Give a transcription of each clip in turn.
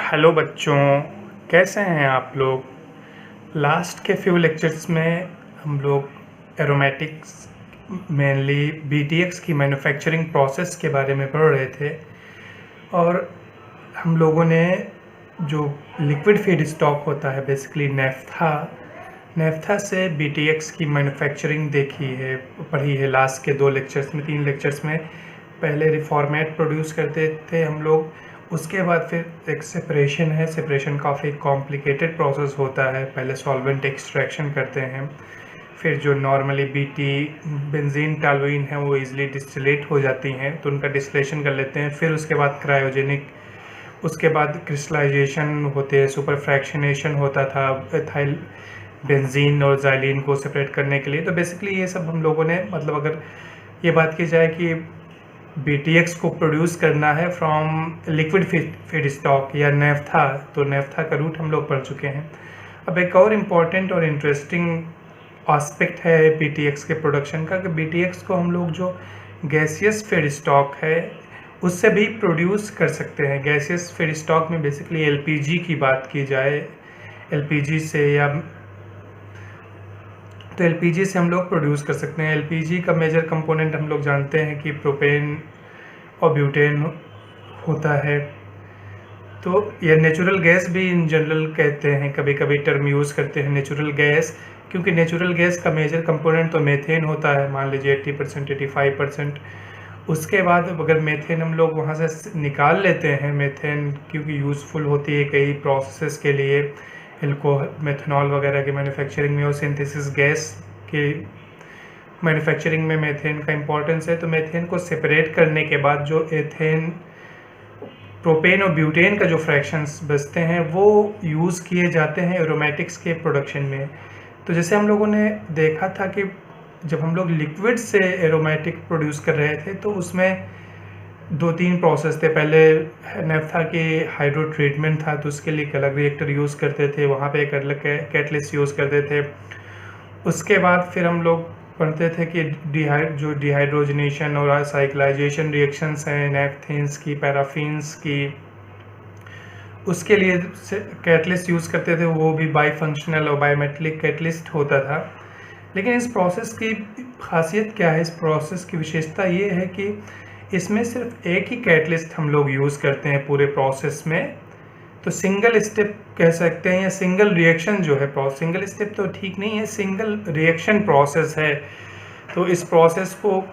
Hello बच्चों, कैसे हैं आप लोग। लास्ट के फ्यू लेक्चर्स में हम लोग एरोमेटिक्स मेनली बीटीएक्स की मैन्युफैक्चरिंग प्रोसेस के बारे में पढ़ रहे थे और हम लोगों ने जो लिक्विड फीड स्टॉक होता है बेसिकली नेफ्था से बीटीएक्स की मैन्युफैक्चरिंग देखी है, पढ़ी है लास्ट के 3 लेक्चर्स में। पहले रिफॉर्मेट प्रोड्यूस करते थे हम लोग, उसके बाद फिर एक सेपरेशन है। सेपरेशन काफ़ी कॉम्प्लिकेटेड प्रोसेस होता है। पहले सॉल्वेंट एक्सट्रैक्शन करते हैं, फिर जो नॉर्मली बीटी बेंजीन टॉलुइन है वो इजीली डिस्टिलेट हो जाती हैं तो उनका डिस्टिलेशन कर लेते हैं। फिर उसके बाद क्रायोजेनिक, उसके बाद क्रिस्टलाइजेशन होते हैं, सुपर फ्रैक्शनेशन होता था एथाइल बेंजीन और ज़ाइलिन को सेपरेट करने के लिए। तो बेसिकली ये सब हम लोगों ने, मतलब अगर ये बात की जाए कि बीटीएक्स को प्रोड्यूस करना है फ्रॉम लिक्विड फीड स्टॉक या नेफ्था, तो नेफ्था का रूट हम लोग पढ़ चुके हैं। अब एक और इम्पॉर्टेंट और इंटरेस्टिंग एस्पेक्ट है बीटीएक्स के प्रोडक्शन का कि बीटीएक्स को हम लोग जो गैसियस फीड स्टॉक है उससे भी प्रोड्यूस कर सकते हैं। गैसियस फीड स्टॉक में बेसिकली एलपीजी की बात की जाए, एलपीजी से या तो एलपीजी से हम लोग प्रोड्यूस कर सकते हैं। एलपीजी का मेजर कंपोनेंट हम लोग जानते हैं कि प्रोपेन और ब्यूटेन होता है। तो ये नेचुरल गैस भी इन जनरल कहते हैं, कभी कभी टर्म यूज़ करते हैं नेचुरल गैस, क्योंकि नेचुरल गैस का मेजर कंपोनेंट तो मेथेन होता है, मान लीजिए 80% 85%। उसके बाद अगर मेथेन हम लोग वहाँ से निकाल लेते हैं, मेथेन क्योंकि यूज़फुल होती है कई प्रोसेस के लिए, मेथनॉल वगैरह के मैन्युफैक्चरिंग में और सिंथेसिस गैस के मैन्युफैक्चरिंग में मेथेन का इम्पोर्टेंस है। तो मेथेन को सेपरेट करने के बाद जो एथेन, प्रोपेन और ब्यूटेन का जो फ्रैक्शंस बचते हैं वो यूज़ किए जाते हैं एरोमेटिक्स के प्रोडक्शन में। तो जैसे हम लोगों ने देखा था कि जब हम लोग लिक्विड से एरोमेटिक प्रोड्यूस कर रहे थे तो उसमें 2-3 प्रोसेस थे। पहले नेफ्था के हाइड्रो ट्रीटमेंट था तो उसके लिए एक अलग रिएक्टर यूज़ करते थे, वहाँ पे एक अलग कैटलिस्ट यूज़ करते थे। उसके बाद फिर हम लोग पढ़ते थे कि डिहाइड्रोजनेशन और साइक्लाइजेशन रिएक्शंस हैं नैपथेन्स की, पैराफिन्स की, उसके लिए कैटलिस्ट यूज़ करते थे, वो भी बाई फंक्शनल और बायोमेट्रिक कैटलिस्ट होता था। लेकिन इस प्रोसेस की खासियत क्या है, इस प्रोसेस की विशेषता ये है कि इसमें सिर्फ एक ही कैटलिस्ट हम लोग यूज़ करते हैं पूरे प्रोसेस में। तो सिंगल स्टेप कह सकते हैं या सिंगल रिएक्शन जो है, सिंगल स्टेप तो ठीक नहीं है, सिंगल रिएक्शन प्रोसेस है। तो इस प्रोसेस को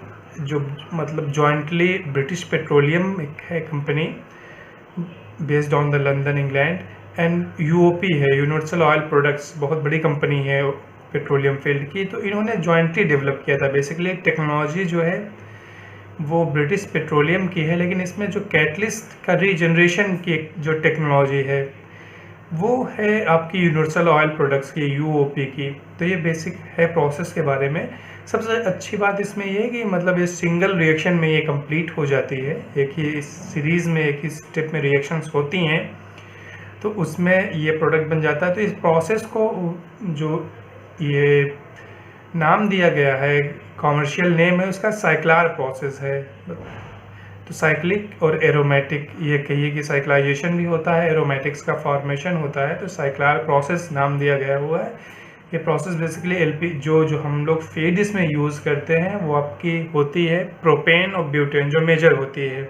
जो मतलब जॉइंटली ब्रिटिश पेट्रोलियम है company based on the London England and UOP है, यूनिवर्सल ऑयल प्रोडक्ट्स, बहुत बड़ी कंपनी है पेट्रोलियम फील्ड की, तो इन्होंने जॉइंटली डेवलप किया था। बेसिकली टेक्नोलॉजी जो है वो ब्रिटिश पेट्रोलियम की है, लेकिन इसमें जो कैटलिस्ट का रीजनरेशन की जो टेक्नोलॉजी है वो है आपकी यूनिवर्सल ऑयल प्रोडक्ट्स की, यूओपी की। तो ये बेसिक है प्रोसेस के बारे में। सबसे अच्छी बात इसमें ये है कि मतलब ये सिंगल रिएक्शन में ये कंप्लीट हो जाती है, एक ही सीरीज़ में एक ही स्टेप में रिएक्शंस होती हैं तो उसमें ये प्रोडक्ट बन जाता है। तो इस प्रोसेस को जो ये नाम दिया गया है, कॉमर्शियल नेम है उसका साइक्लार प्रोसेस है। तो साइक्लिक और एरोमेटिक, ये कहिए कि साइक्लाइजेशन भी होता है, एरोमेटिक्स का फॉर्मेशन होता है, तो साइक्लार प्रोसेस नाम दिया गया हुआ है। ये प्रोसेस बेसिकली एलपी जो हम लोग फीड इसमें यूज़ करते हैं वो आपकी होती है प्रोपेन और ब्यूटेन, जो मेजर होती है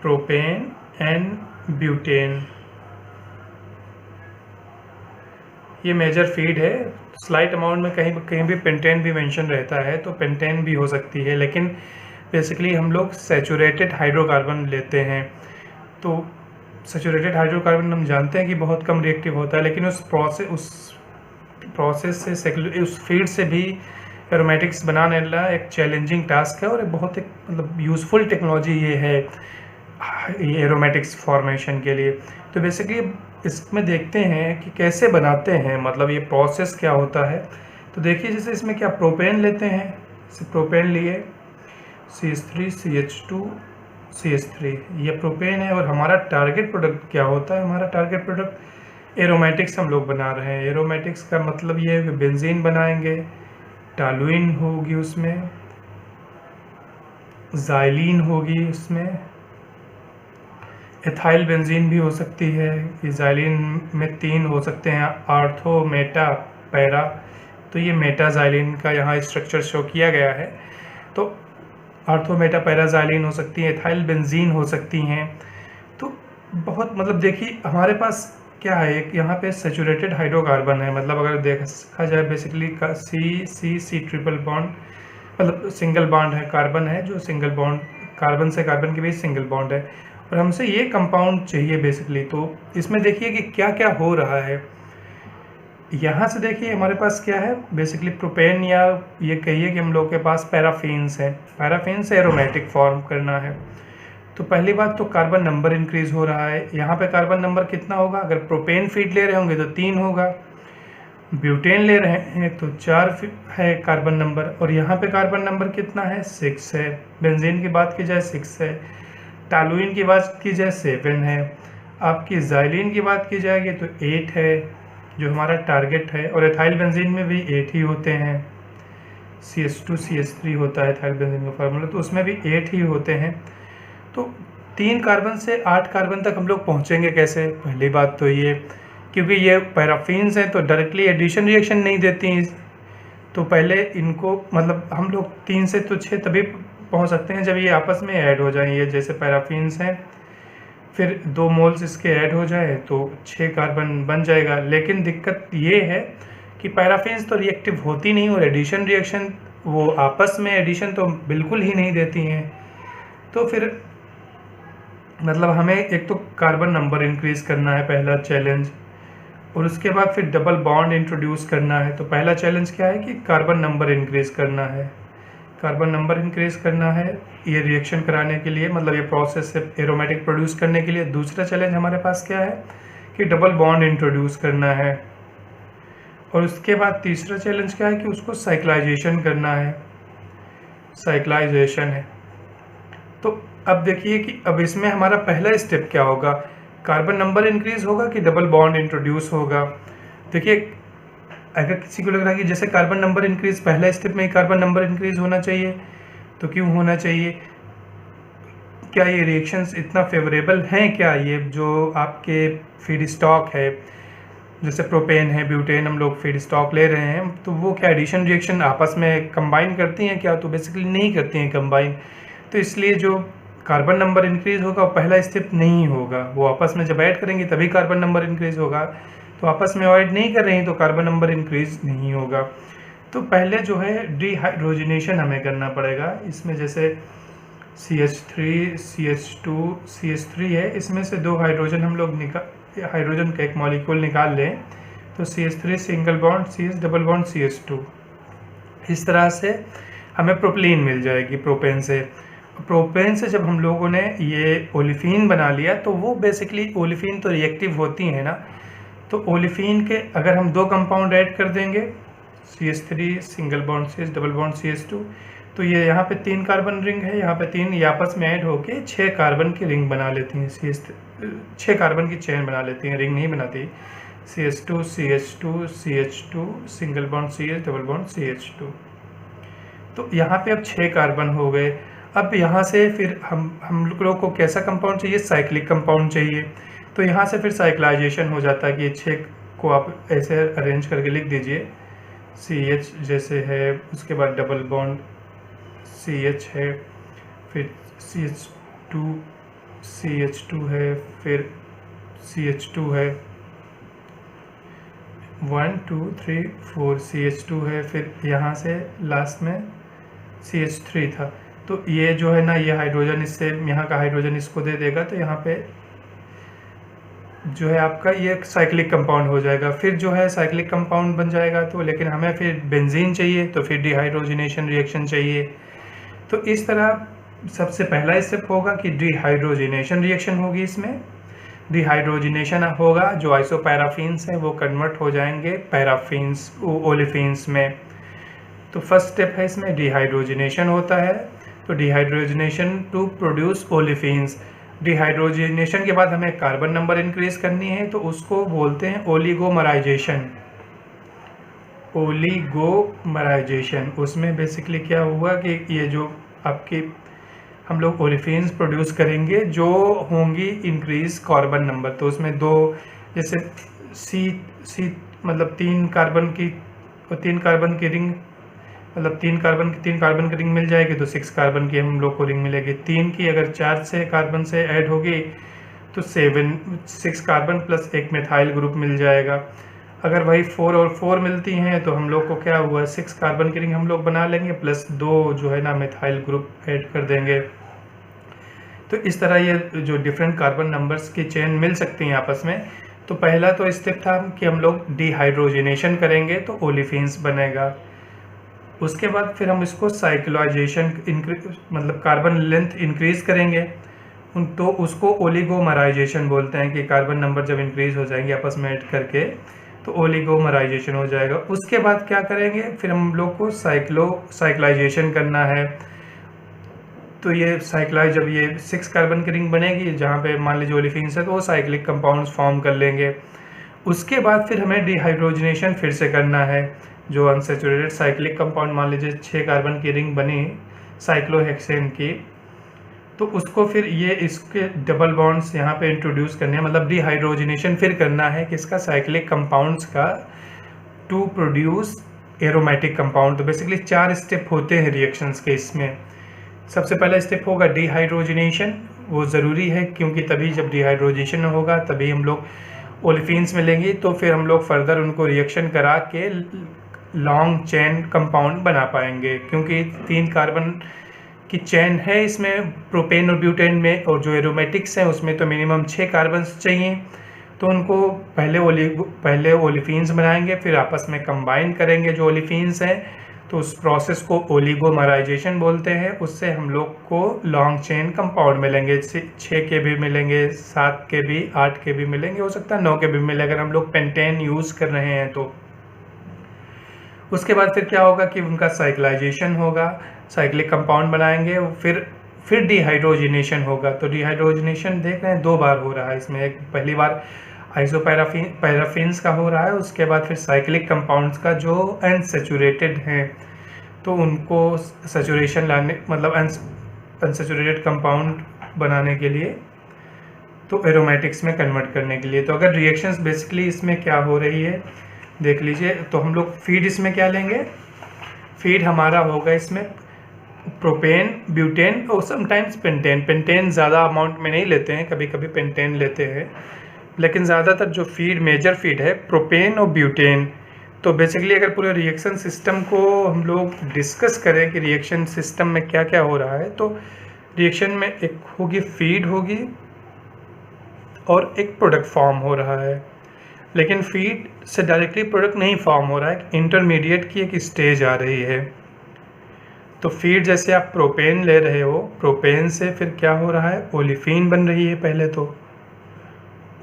प्रोपेन एंड ब्यूटेन, ये मेजर फीड है। स्लाइट अमाउंट में कहीं भी पेंटेन भी मेंशन रहता है तो पेंटेन भी हो सकती है, लेकिन बेसिकली हम लोग सैचुरेटेड हाइड्रोकार्बन लेते हैं। तो सैचुरेटेड हाइड्रोकार्बन हम जानते हैं कि बहुत कम रिएक्टिव होता है, लेकिन उस प्रोसेस से उस फीड से भी एरोमेटिक्स बनाने वाला एक चैलेंजिंग टास्क है और बहुत एक मतलब यूज़फुल टेक्नोलॉजी ये है ये एरोमेटिक्स फॉर्मेशन के लिए। तो बेसिकली इसमें देखते हैं कि कैसे बनाते हैं, मतलब ये प्रोसेस क्या होता है। तो देखिए जैसे इसमें क्या प्रोपेन लेते हैं, प्रोपेन लिए CH3 CH2 CH3, ये प्रोपेन है। और हमारा टारगेट प्रोडक्ट क्या होता है, हमारा टारगेट प्रोडक्ट एरोमेटिक्स हम लोग बना रहे हैं। एरोमेटिक्स का मतलब ये है कि बेंजीन बनाएंगे, टॉलुइन होगी उसमें, ज़ाइलिन होगी उसमें, एथाइल बेंजीन भी हो सकती है। इजाइलिन में 3 हो सकते हैं, आर्थो, मेटा, पैरा। तो ये मेटाजाइलिन का यहाँ स्ट्रक्चर शो किया गया है। तो आर्थो, मेटा, पैराजाइलिन हो सकती है, एथाइल बेंजीन हो सकती हैं। तो बहुत मतलब देखिए हमारे पास क्या है, एक यहाँ पे सैचुरेटेड हाइड्रोकार्बन है, मतलब अगर देखा जाए बेसिकली सी ट्रिपल बॉन्ड, मतलब सिंगल बॉन्ड है, कार्बन है जो सिंगल बॉन्ड, कार्बन से कार्बन के बीच सिंगल बॉन्ड है, और हमसे ये कंपाउंड चाहिए बेसिकली। तो इसमें देखिए कि क्या क्या हो रहा है। यहाँ से देखिए हमारे पास क्या है बेसिकली प्रोपेन, या ये कहिए कि हम लोग के पास पैराफिन्स हैं। पैराफिन्स से एरोमेटिक फॉर्म करना है। तो पहली बात तो कार्बन नंबर इंक्रीज हो रहा है। यहाँ पे कार्बन नंबर कितना होगा, अगर प्रोपेन फीड ले रहे होंगे तो 3 होगा, ब्यूटेन ले रहे हैं तो 4 है कार्बन नंबर, और यहाँ पे कार्बन नंबर कितना है, 6 है। बेंजीन की बात की जाए 6 है, टॉलुइन की बात की जाए 7 है, आपकी जाइलिन की बात की जाएगी तो 8 है जो हमारा टारगेट है, और एथाइल बेंजीन में भी 8 ही होते हैं। CH2 CH3 होता है एथाइल बेंजीन का फार्मूला, तो उसमें भी 8 ही होते हैं। तो 3 कार्बन से 8 कार्बन तक हम लोग पहुँचेंगे कैसे, पहली बात तो ये, क्योंकि ये पैराफिन्स हैं तो डायरेक्टली एडिशन रिएक्शन नहीं देती हैं। तो पहले इनको मतलब हम लोग 3 से तो 6 तभी पहुंच सकते हैं जब ये आपस में ऐड हो जाएं। ये जैसे पैराफिन्स हैं, फिर 2 मोल्स इसके ऐड हो जाए तो 6 कार्बन बन जाएगा। लेकिन दिक्कत ये है कि पैराफिन्स तो रिएक्टिव होती नहीं, और एडिशन रिएक्शन वो आपस में एडिशन तो बिल्कुल ही नहीं देती हैं। तो फिर मतलब हमें एक तो कार्बन नंबर इंक्रीज करना है, पहला चैलेंज, और उसके बाद फिर डबल बॉन्ड इंट्रोड्यूस करना है। तो पहला चैलेंज क्या है कि कार्बन नंबर इंक्रीज करना है, कार्बन नंबर इंक्रीज करना है ये रिएक्शन कराने के लिए, मतलब ये प्रोसेस से एरोमेटिक प्रोड्यूस करने के लिए। दूसरा चैलेंज हमारे पास क्या है कि डबल बॉन्ड इंट्रोड्यूस करना है, और उसके बाद तीसरा चैलेंज क्या है कि उसको साइक्लाइजेशन करना है, साइक्लाइजेशन है। तो अब देखिए कि अब इसमें हमारा पहला स्टेप क्या होगा, कार्बन नंबर इंक्रीज होगा कि डबल बॉन्ड इंट्रोड्यूस होगा। देखिए अगर किसी को लग रहा है कि जैसे कार्बन नंबर इंक्रीज पहला स्टेप में ही कार्बन नंबर इंक्रीज होना चाहिए, तो क्यों होना चाहिए, क्या ये रिएक्शंस इतना फेवरेबल हैं क्या, ये जो आपके फीड स्टॉक है जैसे प्रोपेन है, ब्यूटेन हम लोग फीड स्टॉक ले रहे हैं, तो वो क्या एडिशन रिएक्शन आपस में कंबाइन करती हैं क्या, तो बेसिकली नहीं करती हैं कंबाइन। तो इसलिए जो कार्बन नंबर इंक्रीज होगा वो पहला स्टेप नहीं होगा, वो आपस में जब ऐड करेंगे तभी कार्बन नंबर इंक्रीज होगा। तो आपस में ऐड नहीं कर रही तो कार्बन नंबर इंक्रीज नहीं होगा। तो पहले जो है डिहाइड्रोजनेशन हमें करना पड़ेगा। इसमें जैसे CH3 CH2 CH3 है, इसमें से 2 हाइड्रोजन हम लोग हाइड्रोजन का एक मॉलिक्यूल निकाल लें तो CH3 single bond CH double bond CH2, इस तरह से हमें प्रोपलीन मिल जाएगी प्रोपेन से। प्रोपेन से जब हम लोगों ने ये ओलिफिन बना लिया तो वो बेसिकली ओलिफिन तो रिएक्टिव होती हैं ना, तो ओलिफिन के अगर हम 2 कंपाउंड ऐड कर देंगे CH3 single bond CH double bond CH2, तो ये यहाँ पे 3 कार्बन रिंग है, यहाँ पे 3 आपस में ऐड होके 6 कार्बन की रिंग बना लेती हैं, 6 कार्बन की चेन बना लेती हैं, रिंग नहीं बनाती। CH2 CH2 CH2 single bond CH double bond CH2, तो यहाँ पे अब 6 कार्बन हो गए। अब यहाँ से फिर हम लोग को कैसा कंपाउंड चाहिए, साइक्लिक कंपाउंड चाहिए। तो यहाँ से फिर साइक्लाइजेशन हो जाता है कि 6 को आप ऐसे अरेंज करके लिख दीजिए, CH जैसे है, उसके बाद डबल बॉन्ड CH है, फिर CH2 है, फिर CH2 है, 1 2 3 4 CH2 है, फिर यहाँ से लास्ट में CH3 था। तो ये जो है ना, ये हाइड्रोजन इससे यहाँ का हाइड्रोजन इसको दे देगा, तो यहाँ पे जो है आपका ये साइक्लिक कंपाउंड हो जाएगा। फिर जो है साइक्लिक कंपाउंड बन जाएगा, तो लेकिन हमें फिर बेंजीन चाहिए, तो फिर डिहाइड्रोजनेशन रिएक्शन चाहिए। तो इस तरह सबसे पहला स्टेप होगा कि डिहाइड्रोजनेशन रिएक्शन होगी। इसमें डिहाइड्रोजनेशन होगा, जो आइसोपैराफिन्स हैं वो कन्वर्ट हो जाएंगे पैराफिन्स ओलिफिन्स में। तो फर्स्ट स्टेप है इसमें डिहाइड्रोजनेशन होता है, तो dehydrogenation to produce olefins. Dehydrogenation के बाद हमें कार्बन नंबर इंक्रीज करनी है, तो उसको बोलते हैं ओलिगोमराइजेशन। ओलिगोमराइजेशन उसमें बेसिकली क्या हुआ कि ये जो आपकी हम लोग ओलिफिन्स प्रोड्यूस करेंगे जो होंगी इंक्रीज कार्बन नंबर। तो उसमें दो, जैसे सी मतलब तीन कार्बन की रिंग, मतलब तीन कार्बन की रिंग मिल जाएगी तो 6 कार्बन की हम लोग को रिंग मिलेगी। 3 की अगर 4 से कार्बन से ऐड होगी तो 6 कार्बन प्लस एक मिथाइल ग्रुप मिल जाएगा। अगर वही 4 और 4 मिलती हैं तो हम लोग को क्या हुआ, 6 कार्बन की रिंग हम लोग बना लेंगे प्लस 2 जो है ना मिथाइल ग्रुप ऐड कर देंगे। तो इस तरह ये जो डिफरेंट कार्बन नंबर्स की चेन मिल सकती हैं आपस में। तो पहला तो स्टेप था कि हम लोग डिहाइड्रोजनेशन करेंगे तो ओलिफिन्स बनेगा। उसके बाद फिर हम इसको साइक्लोइजेशन मतलब कार्बन लेंथ इंक्रीज करेंगे तो उसको ओलिगोमराइजेशन बोलते हैं कि कार्बन नंबर जब इंक्रीज हो जाएंगे आपस में ऐड करके तो ओलिगोमराइजेशन हो जाएगा। उसके बाद क्या करेंगे, फिर हम लोग को साइक्लाइजेशन करना है। तो ये जब ये 6 कार्बन की रिंग बनेगी जहाँ पे मान लीजिए ओलिफिन्स है तो वो साइक्लिक कंपाउंड्स फॉर्म कर लेंगे। उसके बाद फिर हमें डिहाइड्रोजनेशन फिर से करना है। जो अनसैचुरेटेड साइक्लिक कंपाउंड मान लीजिए 6 कार्बन की रिंग बनी साइक्लोहेक्सेन की, तो उसको फिर ये इसके डबल बॉन्ड्स यहाँ पे इंट्रोड्यूस करने हैं, मतलब डिहाइड्रोजनेशन फिर करना है किसका, साइक्लिक कंपाउंड्स का, टू प्रोड्यूस एरोमेटिक कंपाउंड। तो बेसिकली 4 स्टेप होते हैं रिएक्शंस के इसमें। सबसे पहला स्टेप होगा डिहाइड्रोजनेशन, वो ज़रूरी है क्योंकि तभी जब डिहाइड्रोजनेशन होगा तभी हम लोग ओलिफिन्स मिलेंगी। तो फिर हम लोग फर्दर उनको रिएक्शन करा के लॉन्ग चेन कंपाउंड बना पाएंगे, क्योंकि 3 कार्बन की चेन है इसमें प्रोपेन और ब्यूटेन में, और जो एरोमेटिक्स हैं उसमें तो मिनिमम 6 कार्बन्स चाहिए। तो उनको पहले ओलिफिन्स बनाएंगे, फिर आपस में कंबाइन करेंगे जो ओलिफिन्स हैं, तो उस प्रोसेस को ओलिगोमराइजेशन बोलते हैं। उससे हम लोग को लॉन्ग चेन कंपाउंड मिलेंगे, 6 के भी मिलेंगे, 7 के भी, 8 के भी मिलेंगे, हो सकता है 9 के भी मिले अगर हम लोग पेंटेन यूज़ कर रहे हैं तो। उसके बाद फिर क्या होगा कि उनका साइक्लाइजेशन होगा, साइक्लिक कंपाउंड बनाएंगे, फिर डिहाइड्रोजनेशन होगा। तो डिहाइड्रोजनेशन देख रहे हैं 2 बार हो रहा है इसमें, एक पहली बार पैराफिन्स का हो रहा है, उसके बाद फिर साइक्लिक कंपाउंड्स का जो अनसैचुरेटेड हैं तो उनको सैचुरेशन लाने, मतलब अनसैचुरेटेड कंपाउंड बनाने के लिए, तो एरोमेटिक्स में कन्वर्ट करने के लिए। तो अगर रिएक्शंस बेसिकली इसमें क्या हो रही है देख लीजिए। तो हम लोग फीड इसमें क्या लेंगे, फीड हमारा होगा इसमें प्रोपेन, ब्यूटेन और समटाइम्स पेंटेन ज़्यादा अमाउंट में नहीं लेते हैं, कभी कभी पेंटेन लेते हैं, लेकिन ज़्यादातर जो मेजर फीड है प्रोपेन और ब्यूटेन। तो बेसिकली अगर पूरे रिएक्शन सिस्टम को हम लोग डिस्कस करें कि रिएक्शन सिस्टम में क्या क्या हो रहा है, तो रिएक्शन में एक होगी फीड होगी और एक प्रोडक्ट फॉर्म हो रहा है। लेकिन फीड से डायरेक्टली प्रोडक्ट नहीं फॉर्म हो रहा है, इंटरमीडिएट की एक स्टेज आ रही है। तो फीड जैसे आप प्रोपेन ले रहे हो, प्रोपेन से फिर क्या हो रहा है, ओलिफिन बन रही है पहले तो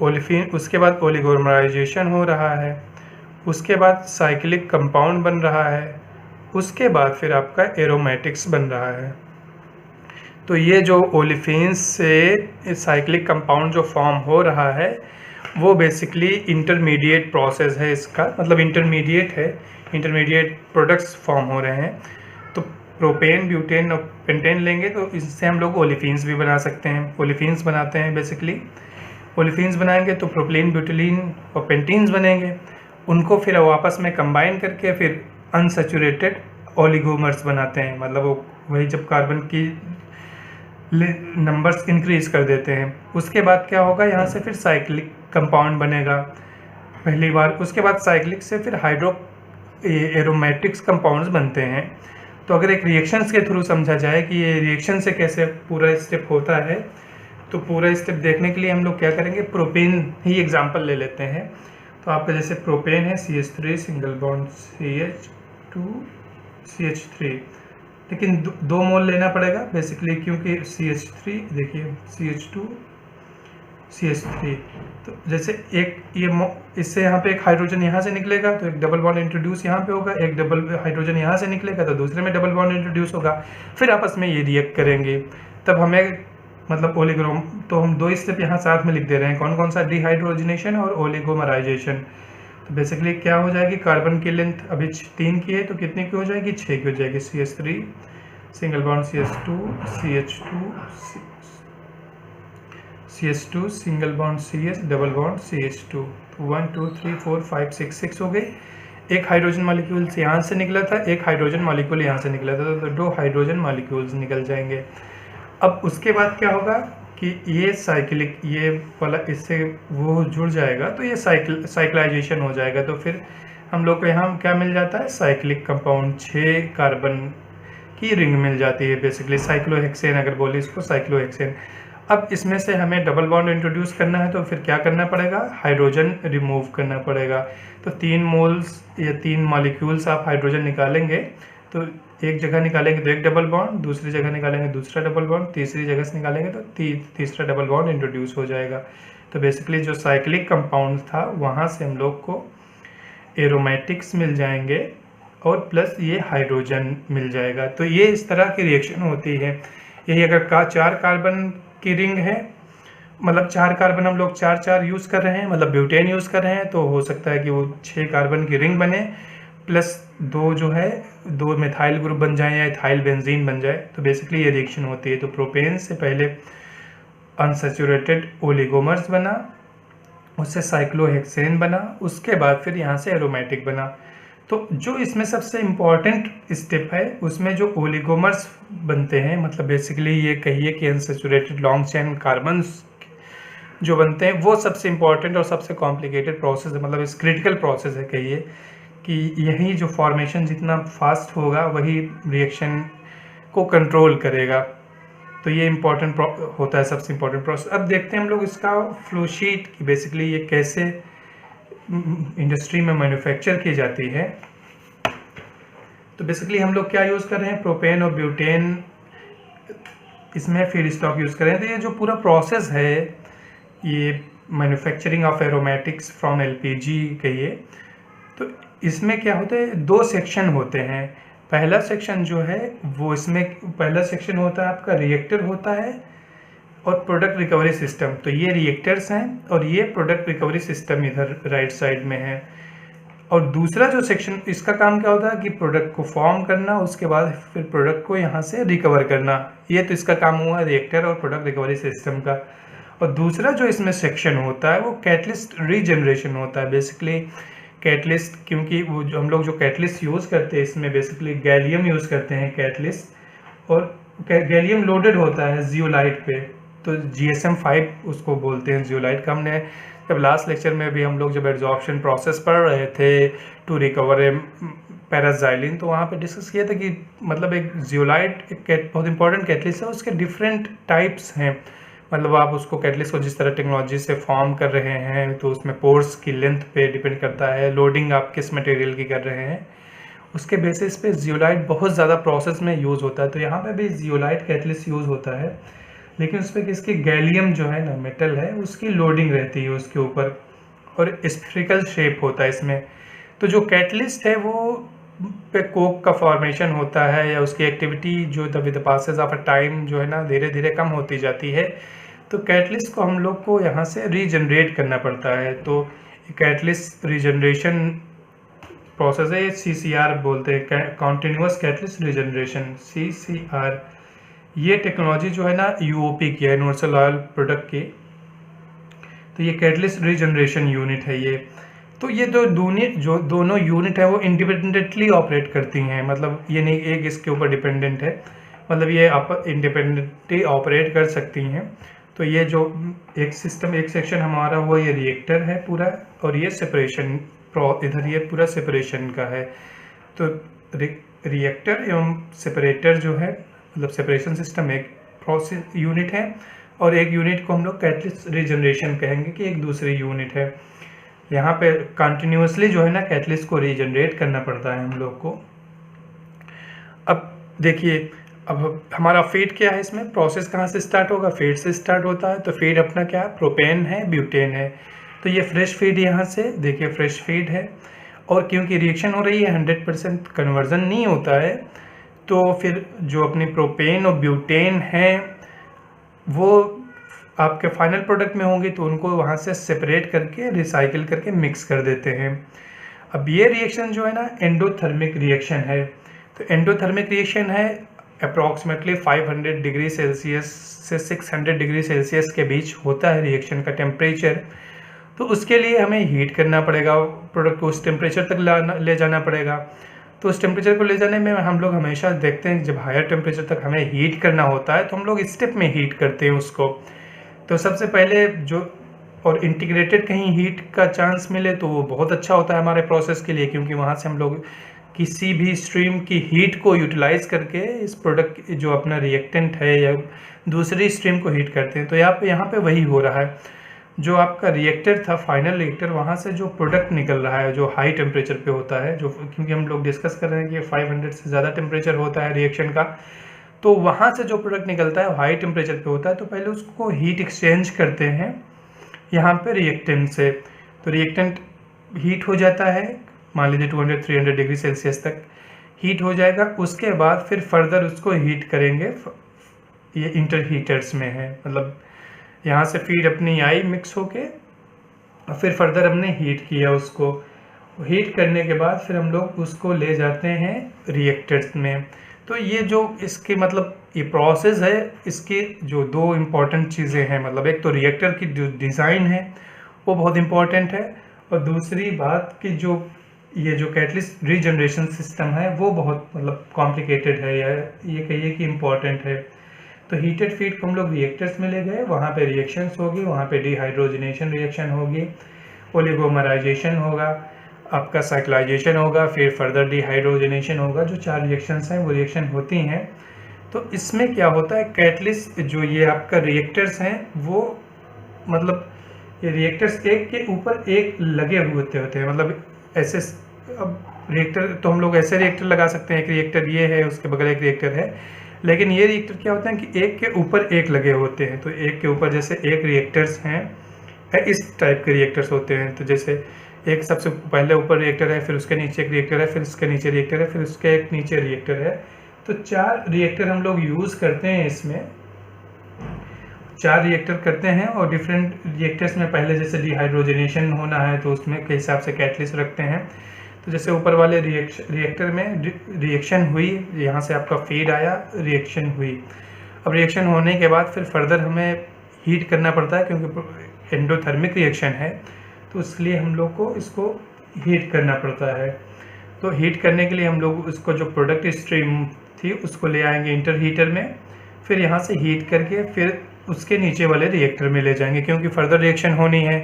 ओलिफिन, उसके बाद ओलिगोमराइजेशन हो रहा है, उसके बाद साइक्लिक कंपाउंड बन रहा है, उसके बाद फिर आपका एरोमेटिक्स बन रहा है। तो ये जो ओलिफिन से साइक्लिक कंपाउंड जो फॉर्म हो रहा है वो बेसिकली इंटरमीडिएट प्रोसेस है इसका, मतलब इंटरमीडिएट है, इंटरमीडिएट प्रोडक्ट्स फॉर्म हो रहे हैं। तो प्रोपेन, ब्यूटेन और पेंटेन लेंगे तो इससे हम लोग ओलिफिन्स भी बना सकते हैं, ओलिफिन्स बनाते हैं बेसिकली। ओलिफिन्स बनाएंगे तो प्रोपिलीन, ब्यूटिलीन और पेंटीन्स बनेंगे, उनको फिर आपस में कंबाइन करके फिर अनसैचुरेटेड ओलिगोमर्स बनाते हैं, मतलब वो वही जब कार्बन की नंबर्स इंक्रीज कर देते हैं। उसके बाद क्या होगा, यहाँ से फिर साइक्लिक कंपाउंड बनेगा पहली बार, उसके बाद साइक्लिक से फिर एरोमेटिक्स कंपाउंड्स बनते हैं। तो अगर एक रिएक्शंस के थ्रू समझा जाए कि ये रिएक्शन से कैसे पूरा स्टेप होता है, तो पूरा स्टेप देखने के लिए हम लोग क्या करेंगे, प्रोपेन ही एग्जांपल ले लेते हैं। तो आपका जैसे प्रोपेन है CH3 single bond CH2 CH3, लेकिन 2 मोल लेना पड़ेगा बेसिकली, क्योंकि CH3 देखिए CH2 CH3, तो जैसे एक ये इससे यहाँ पे एक हाइड्रोजन यहाँ से निकलेगा तो एक डबल बॉन्ड इंट्रोड्यूस यहाँ पे होगा, एक डबल हाइड्रोजन यहाँ से निकलेगा तो दूसरे में डबल बॉन्ड इंट्रोड्यूस होगा, फिर आपस में ये रिएक्ट करेंगे, तब हमें मतलब ओलिगोम। तो हम 2 स्टेप यहाँ साथ में लिख दे रहे हैं, कौन कौन सा, डिहाइड्रोजनेशन और ओलिगोमराइजेशन। तो बेसिकली क्या हो जाएगी, कार्बन की लेंथ अभी 3 की है तो कितने की हो जाएगी, 6 की हो जाएगी, CH3 single bond CH2 CH2 single bond CH double bond CH2। 1 2 3 4 5 6 हो गए। एक हाइड्रोजन मॉलिक्यूल से यहाँ से निकला था, एक हाइड्रोजन मॉलिक्यूल यहाँ से निकला था, तो 2 हाइड्रोजन मॉलिक्यूल्स निकल जाएंगे। अब उसके बाद क्या होगा कि ये साइक्लिक, ये वाला इससे वो जुड़ जाएगा तो ये साइक्लाइजेशन हो जाएगा। तो फिर हम लोग को यहाँ क्या मिल जाता है, साइक्लिक कंपाउंड, 6 कार्बन की रिंग मिल जाती है बेसिकली, साइक्लोहेक्सेन अगर बोले इसको, साइक्लोहेक्सेन। अब इसमें से हमें डबल बॉन्ड इंट्रोड्यूस करना है तो फिर क्या करना पड़ेगा, हाइड्रोजन रिमूव करना पड़ेगा। तो 3 मोल्स या 3 मॉलिक्यूल्स आप हाइड्रोजन निकालेंगे तो एक जगह निकालेंगे तो एक डबल बॉन्ड, दूसरी जगह निकालेंगे दूसरा डबल बॉन्ड, तीसरी जगह से निकालेंगे तो तीसरा डबल बॉन्ड इंट्रोड्यूस हो जाएगा। तो बेसिकली जो साइक्लिक कंपाउंड था वहाँ से हम लोग को एरोमेटिक्स मिल जाएंगे और प्लस ये हाइड्रोजन मिल जाएगा। तो ये इस तरह की रिएक्शन होती है। यही अगर 4 कार्बन की रिंग है, मतलब 4 कार्बन हम लोग 4 यूज़ कर रहे हैं, मतलब ब्यूटेन यूज़ कर रहे हैं, तो हो सकता है कि वो 6 कार्बन की रिंग बने प्लस 2 जो है 2 मिथाइल ग्रुप बन जाए या इथाइल बेंजीन बन जाए। तो बेसिकली ये रिएक्शन होती है। तो प्रोपेन से पहले अनसैचुरेटेड ओलिगोमर्स बना, उससे साइक्लोहेक्सेन बना, उसके बाद फिर यहाँ से एरोमेटिक बना। तो जो इसमें सबसे इम्पॉर्टेंट स्टेप है उसमें जो ओलिगोमर्स बनते हैं, मतलब बेसिकली ये कहिए कि अनसैचुरेटेड लॉन्ग चेन कार्बन्स जो बनते हैं, वो सबसे इम्पॉर्टेंट और सबसे कॉम्प्लिकेटेड प्रोसेस है, मतलब इस क्रिटिकल प्रोसेस है कहिए कि यही जो फॉर्मेशन जितना फास्ट होगा वही रिएक्शन को कंट्रोल करेगा। तो ये इम्पॉर्टेंट होता है, सबसे इम्पॉर्टेंट प्रोसेस। अब देखते हैं हम लोग इसका फ्लो शीट कि बेसिकली ये कैसे इंडस्ट्री में मैन्युफैक्चर की जाती है। तो बेसिकली हम लोग क्या यूज़ कर रहे हैं, प्रोपेन और ब्यूटेन, इसमें फीड स्टॉक यूज़ कर रहे हैं। तो ये जो पूरा प्रोसेस है, ये manufacturing of aromatics from LPG कहिए, तो इसमें क्या होता है, 2 सेक्शन होते हैं। पहला सेक्शन जो है वो, इसमें पहला सेक्शन होता है आपका रिएक्टर होता है और प्रोडक्ट रिकवरी सिस्टम। तो ये रिएक्टर्स हैं और ये प्रोडक्ट रिकवरी सिस्टम इधर राइट साइड में है। और दूसरा जो सेक्शन, इसका काम क्या होता है कि प्रोडक्ट को फॉर्म करना, उसके बाद फिर प्रोडक्ट को यहाँ से रिकवर करना। ये तो इसका काम हुआ रिएक्टर और प्रोडक्ट रिकवरी सिस्टम का। और दूसरा जो इसमें सेक्शन होता है वो कैटलिस्ट रीजनरेशन होता है। बेसिकली कैटलिस्ट, क्योंकि वो जो हम लोग जो कैटलिस्ट यूज़ करते हैं इसमें बेसिकली गैलियम यूज़ करते हैं कैटलिस्ट, और गैलियम लोडेड होता है जियोलाइट पे, तो GSM-5 उसको बोलते हैं जियोलाइट का। हमने जब लास्ट लेक्चर में भी हम लोग जब एब्जॉर्प्शन प्रोसेस पढ़ रहे थे टू रिकवर पैराजाइलिन, तो वहाँ पे डिस्कस किया था कि मतलब एक जियोलाइट एक बहुत इंपॉर्टेंट कैटलिस्ट है, उसके डिफरेंट टाइप्स हैं। मतलब आप उसको कैटलिस्ट को जिस तरह टेक्नोलॉजी से फॉर्म कर रहे हैं तो उसमें पोर्स की लेंथ पे डिपेंड करता है, लोडिंग आप किस मटेरियल की कर रहे हैं, उसके बेसिस पे जियोलाइट बहुत ज़्यादा प्रोसेस में यूज़ होता है। तो यहाँ पे भी जियोलाइट कैटलिस्ट यूज़ होता है, लेकिन उस पर किसकी गैलियम जो है ना मेटल है उसकी लोडिंग रहती है उसके ऊपर, और स्फेरिकल शेप होता है इसमें। तो जो कैटलिस्ट है वो पे कोक का फॉर्मेशन होता है, या उसकी एक्टिविटी जो with the passes of a time जो है ना धीरे धीरे कम होती जाती है। तो कैटलिस्ट को हम लोग को यहाँ से रीजनरेट करना पड़ता है। तो कैटलिस्ट रीजनरेशन प्रोसेस है, CCR बोलते हैं, कॉन्टिन्यूस कैटलिस्ट रीजनरेशन, CCR। ये टेक्नोलॉजी जो है ना UOP की है, यूनिवर्सल ऑयल प्रोडक्ट की। तो ये कैटलिस्ट रीजनरेशन यूनिट है ये। तो ये जो दोनों यूनिट है वो इंडिपेंडेंटली ऑपरेट करती हैं, मतलब ये नहीं एक इसके ऊपर डिपेंडेंट है, मतलब ये आप इंडिपेंडेंटली ऑपरेट कर सकती हैं। तो ये जो एक सिस्टम, एक सेक्शन हमारा वो ये रिएक्टर है पूरा, और ये सेपरेशन इधर ये पूरा सेपरेशन का है। तो रिएक्टर एवं सेपरेटर जो है, मतलब सेपरेशन सिस्टम एक प्रोसेस यूनिट है, और एक यूनिट को हम लोग कैटलिस्ट रीजनरेशन कहेंगे कि एक दूसरी यूनिट है। यहाँ पे कंटिन्यूसली जो है ना कैटलिस्ट को रीजनरेट करना पड़ता है हम लोग को। अब देखिए, अब हमारा फीड क्या है, इसमें प्रोसेस कहाँ से स्टार्ट होगा, फीड से स्टार्ट होता है। तो फीड अपना क्या है, प्रोपेन है, ब्यूटेन है। तो ये फ्रेश फीड यहाँ से देखिए फ्रेश फीड है, और क्योंकि रिएक्शन हो रही है 100% कन्वर्जन नहीं होता है, तो फिर जो अपनी प्रोपेन और ब्यूटेन है वो आपके फाइनल प्रोडक्ट में होंगे, तो उनको वहाँ से सेपरेट करके रिसाइकिल करके मिक्स कर देते हैं। अब ये रिएक्शन जो है ना एंडोथर्मिक रिएक्शन है। तो एंडोथर्मिक रिएक्शन है, अप्रॉक्सीमेटली 500 डिग्री सेल्सियस से 600 डिग्री सेल्सियस के बीच होता है रिएक्शन का टेम्परेचर। तो उसके लिए हमें हीट करना पड़ेगा, प्रोडक्ट को उस टेम्परेचर तक ले जाना पड़ेगा। तो उस टेम्परेचर को ले जाने में हम लोग हमेशा देखते हैं जब हायर टेम्परेचर तक हमें हीट करना होता है तो हम लोग स्टेप में हीट करते हैं उसको। तो सबसे पहले जो और इंटीग्रेटेड कहीं हीट का चांस मिले तो वो बहुत अच्छा होता है हमारे प्रोसेस के लिए, क्योंकि वहाँ से हम लोग किसी भी स्ट्रीम की हीट को यूटिलाइज करके इस प्रोडक्ट जो अपना रिएक्टेंट है या दूसरी स्ट्रीम को हीट करते हैं। तो यहाँ पे वही हो रहा है, जो आपका रिएक्टर था, फाइनल रिएक्टर, वहाँ से जो प्रोडक्ट निकल रहा है जो हाई टेम्परेचर पे होता है, जो क्योंकि हम लोग डिस्कस कर रहे हैं कि 500 से ज़्यादा टेम्परेचर होता है रिएक्शन का, तो वहाँ से जो प्रोडक्ट निकलता है हाई टेम्परेचर पे होता है। तो पहले उसको हीट एक्सचेंज करते हैं यहाँ पे रिएक्टेंट से। तो रिएक्टेंट हीट हो जाता है, मान लीजिए 200-300 डिग्री सेल्सियस तक हीट हो जाएगा। उसके बाद फिर फर्दर उसको हीट करेंगे, ये इंटर हीटर्स में है, मतलब यहाँ से फीड अपनी आई मिक्स होके और फिर फर्दर हमने हीट किया उसको। हीट करने के बाद फिर हम लोग उसको ले जाते हैं रिएक्टर्स में। तो ये जो इसके मतलब ये प्रोसेस है, इसके जो दो इम्पॉर्टेंट चीज़ें हैं, मतलब एक तो रिएक्टर की जो डिज़ाइन है वो बहुत इम्पॉर्टेंट है, और दूसरी बात कि जो ये जो कैटलिस्ट रीजनरेशन सिस्टम है वो बहुत मतलब कॉम्प्लिकेटेड है, या ये कहिए कि इम्पॉर्टेंट है। तो हीटेड फीड को हम लोग रिएक्टर्स में ले गए, वहाँ पे रिएक्शंस होगी, वहाँ पे डिहाइड्रोजनेशन रिएक्शन होगी, ओलिगोमराइजेशन होगा, आपका साइक्लाइजेशन होगा, फिर फर्दर डिहाइड्रोजनेशन होगा। जो 4 रिएक्शंस हैं वो रिएक्शन होती हैं। तो इसमें क्या होता है, कैटलिस्ट जो ये आपका रिएक्टर्स हैं वो मतलब ये रिएक्टर्स एक के ऊपर एक लगे हुए होते हैं, मतलब ऐसे। अब रिएक्टर तो हम लोग ऐसे रिएक्टर लगा सकते हैं, एक रिएक्टर ये है, उसके बगल एक रिएक्टर है, लेकिन ये रिएक्टर क्या होता है कि एक के ऊपर एक लगे होते हैं। तो एक के ऊपर जैसे एक रिएक्टर्स हैं, इस टाइप के रिएक्टर्स होते हैं। तो जैसे एक सबसे पहले ऊपर रिएक्टर है, फिर उसके नीचे एक रिएक्टर है, फिर उसके नीचे रिएक्टर है, फिर उसके एक नीचे रिएक्टर है। तो 4 रिएक्टर हम लोग यूज़ करते हैं इसमें, 4 रिएक्टर करते हैं। और डिफरेंट रिएक्टर्स में पहले जैसे डिहाइड्रोजनेशन होना है तो उसमें के हिसाब से कैटलिस्ट रखते हैं। तो जैसे ऊपर वाले रिएक्टर में रिएक्शन हुई, यहाँ से आपका फीड आया, रिएक्शन हुई। अब रिएक्शन होने के बाद फिर फर्दर हमें हीट करना पड़ता है, क्योंकि एंडोथर्मिक रिएक्शन है, तो इसलिए हम लोग को इसको हीट करना पड़ता है। तो हीट करने के लिए हम लोग उसको जो प्रोडक्ट स्ट्रीम थी उसको ले आएंगे इंटर हीटर में, फिर यहाँ से हीट करके फिर उसके नीचे वाले रिएक्टर में ले जाएंगे, क्योंकि फर्दर रिएक्शन होनी है।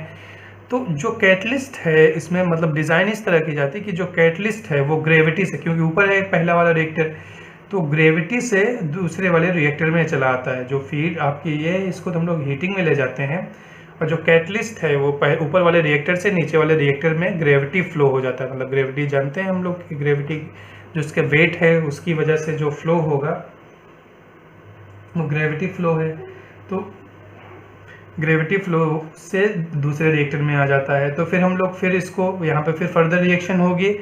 तो जो कैटलिस्ट है इसमें मतलब डिज़ाइन इस तरह की जाती है कि जो कैटलिस्ट है वो ग्रेविटी से, क्योंकि ऊपर है पहला वाला रिएक्टर, तो ग्रेविटी से दूसरे वाले रिएक्टर में चला आता है। जो फीड आपकी ये है इसको तो हम लोग हीटिंग में ले जाते हैं, और जो कैटलिस्ट है वो ऊपर वाले रिएक्टर से नीचे वाले रिएक्टर में ग्रेविटी फ्लो हो जाता है। मतलब ग्रेविटी जानते हैं हम लोग कि ग्रेविटी जो उसके वेट है उसकी वजह से जो फ्लो होगा वो ग्रेविटी फ्लो है। तो ग्रेविटी फ्लो से दूसरे रिएक्टर में आ जाता है। तो फिर हम लोग फिर इसको यहाँ पे फिर फर्दर रिएक्शन होगी।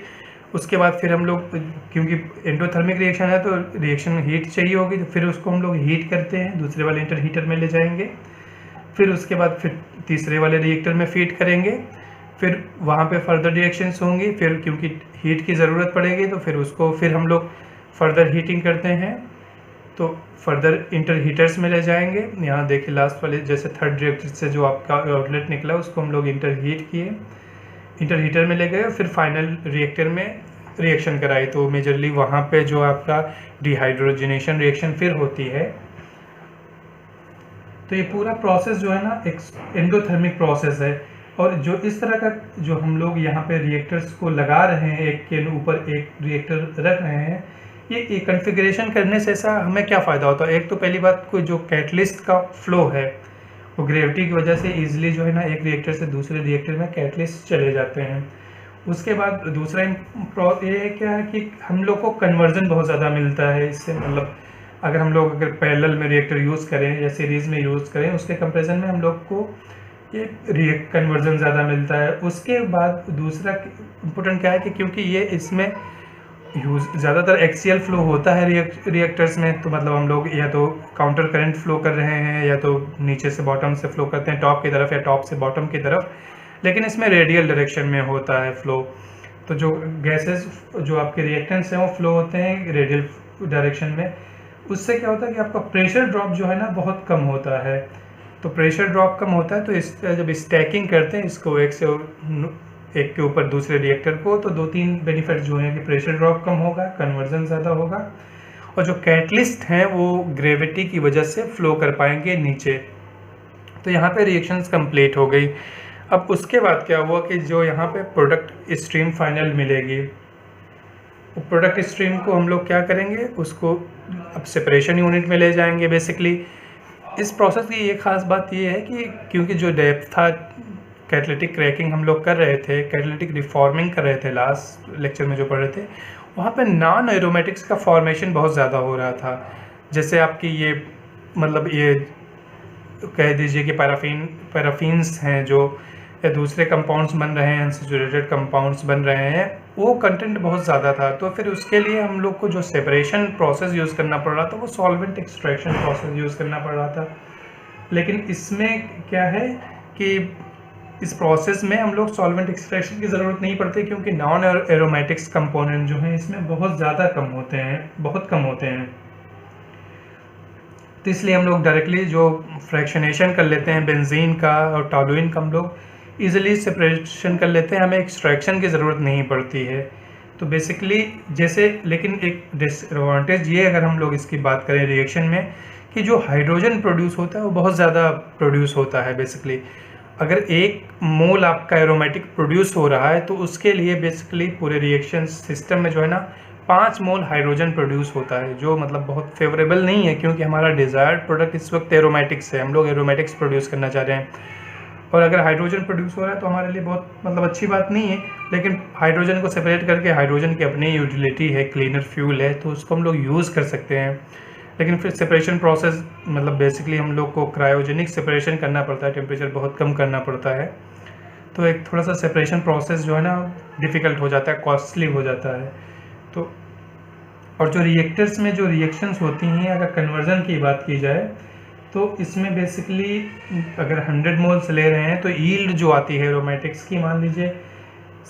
उसके बाद फिर हम लोग, क्योंकि एंडोथर्मिक रिएक्शन है तो रिएक्शन हीट चाहिए होगी, तो फिर उसको हम लोग हीट करते हैं, दूसरे वाले इंटर हीटर में ले जाएंगे। फिर उसके बाद फिर तीसरे वाले रिएक्टर में फीड करेंगे, फिर वहाँ पे फर्दर रिएक्शंस होंगी। फिर क्योंकि हीट की ज़रूरत पड़ेगी तो फिर उसको फिर हम लोग फर्दर हीटिंग करते हैं, तो फर्दर इंटर हीटर्स में ले जाएंगे। यहाँ देखिए लास्ट वाले जैसे थर्ड रिएक्टर से जो आपका आउटलेट निकला उसको हम लोग इंटर हीट किए, इंटर हीटर में ले गए, फिर फाइनल रिएक्टर में रिएक्शन कराई। तो मेजरली वहाँ पे जो आपका डिहाइड्रोजनेशन रिएक्शन फिर होती है। तो ये पूरा प्रोसेस जो है ना एक एंडोथर्मिक प्रोसेस है। और जो इस तरह का जो हम लोग यहाँ पे रिएक्टर्स को लगा रहे हैं, एक के ऊपर एक रिएक्टर रख रहे हैं, ये कॉन्फ़िगरेशन करने से ऐसा हमें क्या फ़ायदा होता है। एक तो पहली बात को जो कैटलिस्ट का फ्लो है वो ग्रेविटी की वजह से ईजिली जो है ना एक रिएक्टर से दूसरे रिएक्टर में कैटलिस्ट चले जाते हैं। उसके बाद दूसरा ये क्या है कि हम लोग को कन्वर्जन बहुत ज़्यादा मिलता है इससे। मतलब अगर पैरेलल में रिएक्टर यूज़ करें या सीरीज़ में यूज़ करें, उसके कंपैरिजन में हम लोग को ये कन्वर्जन ज़्यादा मिलता है। उसके बाद दूसरा इम्पोर्टेंट क्या है कि क्योंकि ये इसमें ज़्यादातर एक्सियल फ्लो होता है रिएक्टर्स में, तो मतलब हम लोग या तो काउंटर करंट फ्लो कर रहे हैं या तो नीचे से बॉटम से फ्लो करते हैं टॉप की तरफ या टॉप से बॉटम की तरफ, लेकिन इसमें रेडियल डायरेक्शन में होता है फ्लो। तो जो गैसेस जो आपके रिएक्टेंट्स हैं वो फ्लो होते हैं रेडियल डायरेक्शन में। उससे क्या होता है कि आपका प्रेशर ड्रॉप जो है ना बहुत कम होता है। तो प्रेशर ड्रॉप कम होता है तो इस जब स्टैकिंग करते हैं इसको एक के ऊपर दूसरे रिएक्टर को, तो 2-3 बेनिफिट जो हैं कि प्रेशर ड्रॉप कम होगा, कन्वर्जन ज़्यादा होगा, और जो कैटलिस्ट हैं वो ग्रेविटी की वजह से फ्लो कर पाएंगे नीचे। तो यहाँ पे रिएक्शंस कंप्लीट हो गई। अब उसके बाद क्या हुआ कि जो यहाँ पे प्रोडक्ट स्ट्रीम फाइनल मिलेगी, प्रोडक्ट स्ट्रीम को हम लोग क्या करेंगे, उसको अब सेपरेशन यूनिट में ले जाएंगे। बेसिकली इस प्रोसेस की ये ख़ास बात ये है कि क्योंकि जो डेप्थ था, कैटालिटिक क्रैकिंग हम लोग कर रहे थे, कैटालिटिक रिफॉर्मिंग कर रहे थे लास्ट लेक्चर में जो पढ़ रहे थे, वहाँ पे नॉन एरोमेटिक्स का फॉर्मेशन बहुत ज़्यादा हो रहा था। जैसे आपकी ये मतलब ये कह दीजिए कि पैराफिन्स हैं जो या दूसरे कंपाउंड्स बन रहे हैं, अनसैचुरेटेड कंपाउंड्स बन रहे हैं, वो कंटेंट बहुत ज़्यादा था। तो फिर उसके लिए हम लोग को जो सेपरेशन प्रोसेस यूज़ करना पड़ रहा था वो सॉल्वेंट एक्सट्रैक्शन प्रोसेस यूज़ करना पड़ रहा था। लेकिन इसमें क्या है कि इस प्रोसेस में हम लोग सॉल्वेंट एक्सट्रैक्शन की ज़रूरत नहीं पड़ती, क्योंकि नॉन एरोमेटिक्स कंपोनेंट जो हैं इसमें बहुत ज़्यादा कम होते हैं, बहुत कम होते हैं। तो इसलिए हम लोग डायरेक्टली जो फ्रैक्शनेशन कर लेते हैं बेंजीन का और टॉलुइन का, हम लोग ईजिली सेपरेशन कर लेते हैं, हमें एक्सट्रैक्शन की ज़रूरत नहीं पड़ती है। तो बेसिकली जैसे, लेकिन एक डिसएडवांटेज ये अगर हम लोग इसकी बात करें रिएक्शन में, कि जो हाइड्रोजन प्रोड्यूस होता है वो बहुत ज़्यादा प्रोड्यूस होता है। बेसिकली अगर 1 मोल आपका एरोमेटिक प्रोड्यूस हो रहा है तो उसके लिए बेसिकली पूरे रिएक्शन सिस्टम में जो है ना 5 मोल हाइड्रोजन प्रोड्यूस होता है, जो मतलब बहुत फेवरेबल नहीं है, क्योंकि हमारा डिज़ायर्ड प्रोडक्ट इस वक्त एरोमेटिक्स है, हम लोग एरोमेटिक्स प्रोड्यूस करना चाह रहे हैं। और अगर हाइड्रोजन प्रोड्यूस हो रहा है तो हमारे लिए बहुत मतलब अच्छी बात नहीं है, लेकिन हाइड्रोजन को सेपरेट करके, हाइड्रोजन की अपनी यूटिलिटी है, क्लीनर फ्यूल है, तो उसको हम लोग यूज़ कर सकते हैं। लेकिन फिर सेपरेशन प्रोसेस मतलब बेसिकली हम लोग को क्रायोजेनिक सेपरेशन करना पड़ता है, टेम्परेचर बहुत कम करना पड़ता है। तो एक थोड़ा सा सेपरेशन प्रोसेस जो है ना डिफ़िकल्ट हो जाता है, कॉस्टली हो जाता है। तो और जो रिएक्टर्स में जो रिएक्शंस होती हैं, अगर कन्वर्जन की बात की जाए तो इसमें बेसिकली अगर 100 मोल्स ले रहे हैं तो यील्ड जो आती है एरोमेटिक्स की, मान लीजिए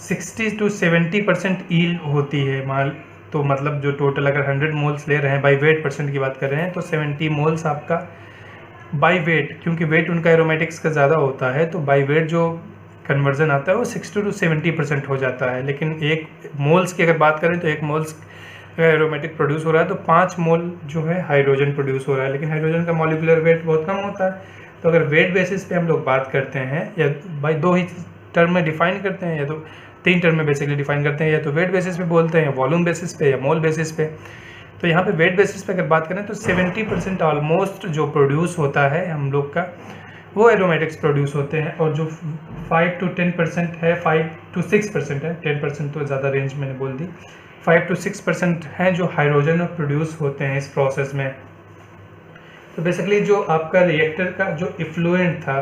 60 to 70% यील्ड होती है। तो मतलब जो टोटल अगर 100 मोल्स ले रहे हैं, बाई वेट परसेंट की बात कर रहे हैं, तो 70 मोल्स आपका बाई वेट, क्योंकि वेट उनका एरोमेटिक्स का ज़्यादा होता है, तो बाई वेट जो कन्वर्जन आता है वो 60 to 70% हो जाता है। लेकिन 1 मोल्स की अगर बात करें तो 1 मोल्स अगर एरोमेटिक प्रोड्यूस हो रहा है तो 5 मोल जो है हाइड्रोजन प्रोड्यूस हो रहा है। लेकिन हाइड्रोजन का मॉलिक्यूलर वेट बहुत कम होता है, तो अगर वेट बेसिस पे हम लोग बात करते हैं, या बाई 2 ही टर्म में डिफाइन करते हैं, या तो 3 टर्म में बेसिकली डिफाइन करते हैं, या तो वेट बेसिस पे बोलते हैं, वॉल्यूम बेसिस पे, या मोल बेसिस पे। तो यहाँ पे वेट बेसिस पे अगर बात करें तो 70% ऑलमोस्ट जो प्रोड्यूस होता है हम लोग का, वो एरोमेटिक्स प्रोड्यूस होते हैं। और जो 5 to 10% है, 5 to 6% है, 10% तो ज़्यादा रेंज मैंने बोल दी, 5 to 6% हैं जो हाइड्रोजन प्रोड्यूस होते हैं इस प्रोसेस में। तो बेसिकली जो आपका रिएक्टर का जो इफ्लुएंट था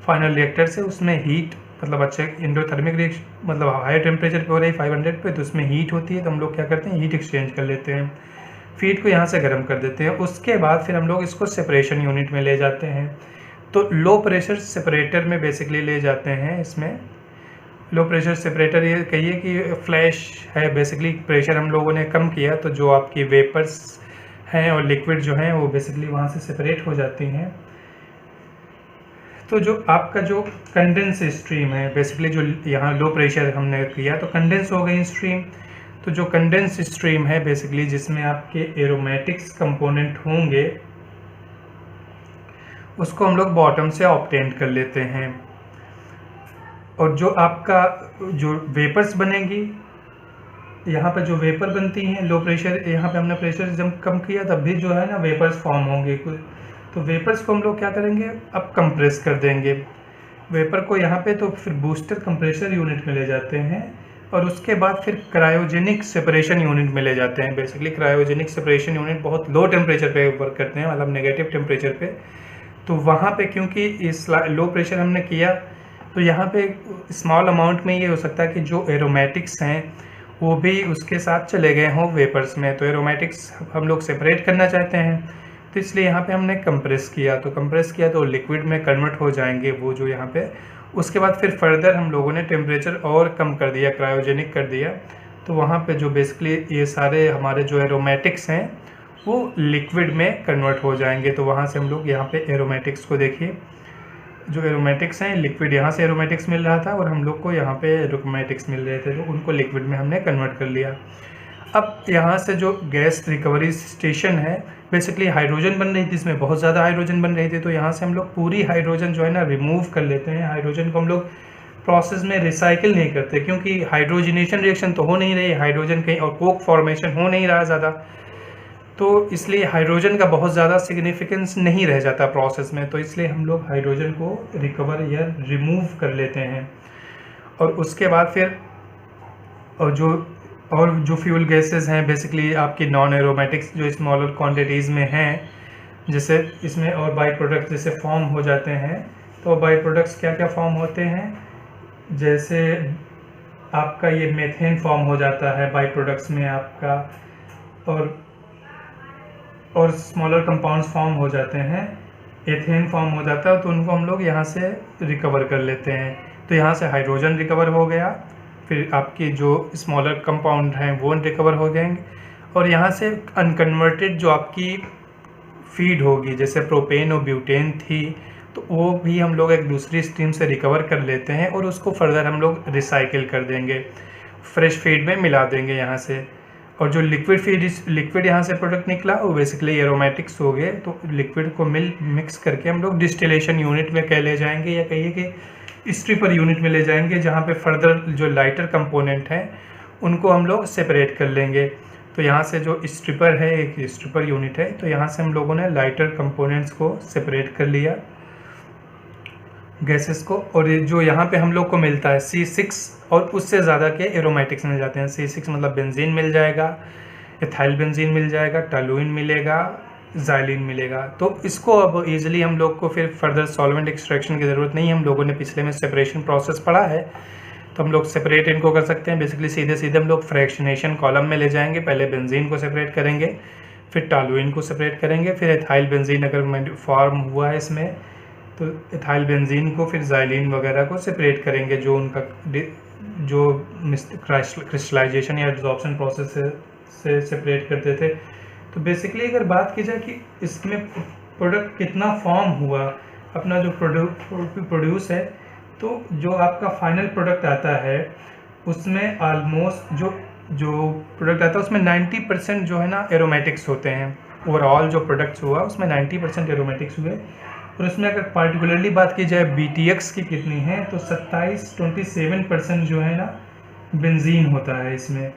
फाइनल रिएक्टर से, उसमें हीट मतलब अच्छे एंडोथर्मिक रिएक्शन मतलब हाई टेम्परेचर पे हो रही 500 पे, तो उसमें हीट होती है, तो हम लोग क्या करते हैं, हीट एक्सचेंज कर लेते हैं, फीड को यहाँ से गर्म कर देते हैं। उसके बाद फिर हम लोग इसको सेपरेशन यूनिट में ले जाते हैं। तो लो प्रेशर सेपरेटर में बेसिकली ले जाते हैं। इसमें लो प्रेशर सेपरेटर ये कहिए कि फ्लैश है, बेसिकली प्रेशर हम लोगों ने कम किया, तो जो आपकी वेपर्स हैं और लिक्विड जो हैं वो बेसिकली वहाँ से सेपरेट हो जाती हैं। तो जो आपका जो कंडेंस स्ट्रीम है, बेसिकली जो यहाँ लो प्रेशर हमने किया तो कंडेंस हो गई स्ट्रीम। तो जो कंडेंस स्ट्रीम है बेसिकली जिसमें आपके एरोमेटिक्स कंपोनेंट होंगे, उसको हम लोग बॉटम से ऑब्टेन कर लेते हैं। और जो आपका जो वेपर्स बनेंगी, यहाँ पर जो वेपर बनती हैं लो प्रेशर, यहाँ पे हमने प्रेशर जब कम किया तब भी जो है ना वेपर्स फॉर्म होंगे। तो वेपर्स को हम लोग क्या करेंगे, अब कंप्रेस कर देंगे वेपर को यहाँ पे। तो फिर बूस्टर कंप्रेसर यूनिट में ले जाते हैं, और उसके बाद फिर क्रायोजेनिक सेपरेशन यूनिट में ले जाते हैं। बेसिकली क्रायोजेनिक सेपरेशन यूनिट बहुत लो टेम्परेचर पे वर्क करते हैं, मतलब नेगेटिव टेम्परेचर पे। तो वहाँ पे क्योंकि इस लो प्रेशर हमने किया, तो यहाँ पे स्मॉल अमाउंट में ये हो सकता है कि जो एरोमेटिक्स हैं वो भी उसके साथ चले गए हों वेपर्स में। तो एरोमेटिक्स हम लोग सेपरेट करना चाहते हैं, तो इसलिए यहाँ पे हमने कंप्रेस किया। तो कंप्रेस किया तो लिक्विड में कन्वर्ट हो जाएंगे वो जो यहाँ पे। उसके बाद फिर फर्दर हम लोगों ने टेम्परेचर और कम कर दिया, क्रायोजेनिक कर दिया। तो वहाँ पे जो बेसिकली ये सारे हमारे जो एरोमेटिक्स हैं वो लिक्विड में कन्वर्ट हो जाएंगे। तो वहाँ से हम लोग यहाँ पे एरोमेटिक्स को देखिए, जो एरोमेटिक्स हैं लिक्विड, यहाँ से एरोमेटिक्स मिल रहा था और हम लोग को यहाँ पे एरोमेटिक्स मिल रहे थे, तो उनको लिक्विड में हमने कन्वर्ट कर लिया। अब यहाँ से जो गैस रिकवरी स्टेशन है, बेसिकली हाइड्रोजन बन रही थी, इसमें बहुत ज़्यादा हाइड्रोजन बन रही थी, तो यहाँ से हम लोग पूरी हाइड्रोजन जो है ना रिमूव कर लेते हैं। हाइड्रोजन को हम लोग प्रोसेस में रिसाइकिल नहीं करते, क्योंकि हाइड्रोजनेशन रिएक्शन तो हो नहीं रही, हाइड्रोजन कहीं और कोक फॉर्मेशन हो नहीं रहा ज़्यादा, तो इसलिए हाइड्रोजन का बहुत ज़्यादा सिग्निफिकेंस नहीं रह जाता प्रोसेस में, तो इसलिए हम लोग हाइड्रोजन को रिकवर या रिमूव कर लेते हैं। और उसके बाद फिर और जो फ्यूल गैसेस हैं बेसिकली आपकी नॉन एरोमेटिक्स जो स्मॉलर क्वांटिटीज़ में हैं, जैसे इसमें और बाई प्रोडक्ट्स जैसे फॉर्म हो जाते हैं। तो बाई प्रोडक्ट्स क्या क्या फॉर्म होते हैं, जैसे आपका ये मेथेन फॉर्म हो जाता है बाई प्रोडक्ट्स में आपका, और स्मॉलर कंपाउंड्स फॉर्म हो जाते हैं, एथेन फॉर्म हो जाता है, तो उनको हम लोग यहाँ से रिकवर कर लेते हैं। तो यहाँ से हाइड्रोजन रिकवर हो गया, फिर आपकी जो स्मॉलर कंपाउंड हैं वो रिकवर हो जाएंगे, और यहाँ से अनकन्वर्टेड जो आपकी फीड होगी जैसे प्रोपेन और ब्यूटेन थी, तो वो भी हम लोग एक दूसरी स्ट्रीम से रिकवर कर लेते हैं और उसको फर्दर हम लोग रिसाइकिल कर देंगे, फ्रेश फीड में मिला देंगे यहाँ से। और जो लिक्विड यहाँ से प्रोडक्ट निकला वो बेसिकली एरोमेटिक्स हो गए, तो लिक्विड को मिक्स करके हम लोग डिस्टिलेशन यूनिट में ले जाएंगे, या कहिए कि स्ट्रिपर यूनिट में ले जाएंगे, जहाँ पे फर्दर जो लाइटर कंपोनेंट हैं उनको हम लोग सेपरेट कर लेंगे। तो यहाँ से जो स्ट्रिपर है, एक स्ट्रिपर यूनिट है, तो यहाँ से हम लोगों ने लाइटर कंपोनेंट्स को सेपरेट कर लिया गैसेस को, और जो यहाँ पे हम लोग को मिलता है C6 और उससे ज़्यादा के एरोमेटिक्स मिल जाते हैं। C6 मतलब बेंजीन मिल जाएगा, एथाइल बेंजीन मिल जाएगा, टॉलुइन मिलेगा, ज़ाइलिन मिलेगा। तो इसको अब ईजिली हम लोग को फिर फर्दर सॉल्वेंट एक्सट्रैक्शन की ज़रूरत नहीं है, हम लोगों ने पिछले में सेपरेशन प्रोसेस पढ़ा है, तो हम लोग सेपरेट इनको कर सकते हैं। बेसिकली सीधे हम लोग फ्रैक्शनेशन कॉलम में ले जाएंगे, पहले बेंजीन को सेपरेट करेंगे, फिर टॉलुइन को सेपरेट करेंगे, फिर एथाइल बेंजीन अगर फॉर्म हुआ है इसमें तो एथाइल बेंजीन को, फिर ज़ाइलिन वगैरह को सेपरेट करेंगे, जो उनका जो क्रिस्टलाइजेशन या एब्जॉर्प्शन प्रोसेस से सेपरेट करते थे। तो बेसिकली अगर बात की जाए कि इसमें प्रोडक्ट कितना फॉर्म हुआ, अपना जो प्रोड्यूस है, तो जो आपका फाइनल प्रोडक्ट आता है उसमें ऑलमोस्ट जो प्रोडक्ट आता है उसमें 90% जो है ना एरोमेटिक्स होते हैं। ओवरऑल जो प्रोडक्ट्स हुआ उसमें 90% एरोमेटिक्स हुए, और उसमें अगर पार्टिकुलरली बात की जाए BTX की कितनी है, तो 27% जो है ना बेंजीन होता है इसमें,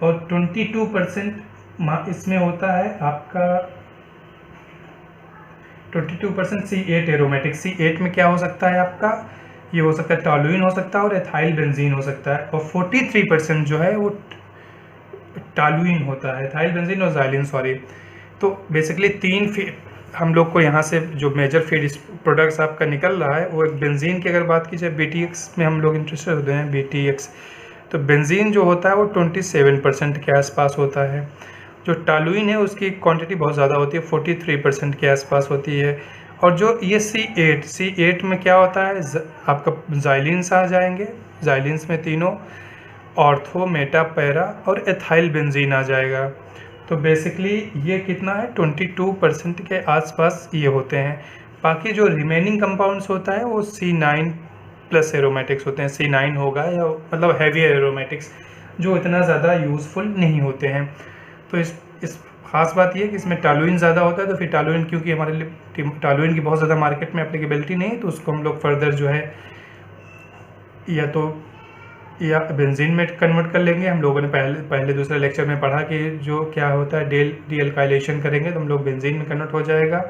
और 22% इसमें होता है आपका 22% C8 एरोमेटिक। C8 में क्या हो सकता है आपका, ये हो सकता है टॉलुइन हो सकता है और एथाइल बेंजीन हो सकता है, और 43% जो है वो टॉलुइन होता है, एथाइल बेंजीन और ज़ाइलिन, सॉरी। तो बेसिकली 3 हम लोग को यहाँ से जो मेजर फीड प्रोडक्ट्स आपका निकल रहा है वो बेंजीन की अगर बात की जाए, BTX में हम लोग इंटरेस्टेड होते हैं, BTX। तो बेंजीन जो होता है वो 27% के आसपास होता है। जो टॉलुइन है उसकी क्वांटिटी बहुत ज़्यादा होती है, 43% के आसपास होती है। और जो ये C8 में क्या होता है, आपका ज़ाइलिन्स आ जाएंगे, ज़ाइलिन्स में तीनों ऑर्थो, मेटा, पैरा और एथाइल बेंजीन आ जाएगा। तो बेसिकली ये कितना है, 22% के आसपास ये होते हैं। बाकी जो रिमेनिंग कंपाउंड्स होता है वो C9 प्लस एरोमेटिक्स होते हैं, C9 होगा, या मतलब हैवी एरोमेटिक्स जो इतना ज़्यादा यूज़फुल नहीं होते हैं। तो इस खास बात ये है कि इसमें टॉलुइन ज़्यादा होता है, तो फिर टॉलुइन क्योंकि हमारे लिए टॉलुइन की बहुत ज़्यादा मार्केट में एप्लीकेबिलिटी नहीं, तो उसको हम लोग फर्दर जो है या बेंजीन में कन्वर्ट कर लेंगे। हम लोगों ने पहले दूसरे लेक्चर में पढ़ा कि जो क्या होता है डीएल्काइलेशन करेंगे तो हम लोग बेंजीन में कन्वर्ट हो जाएगा,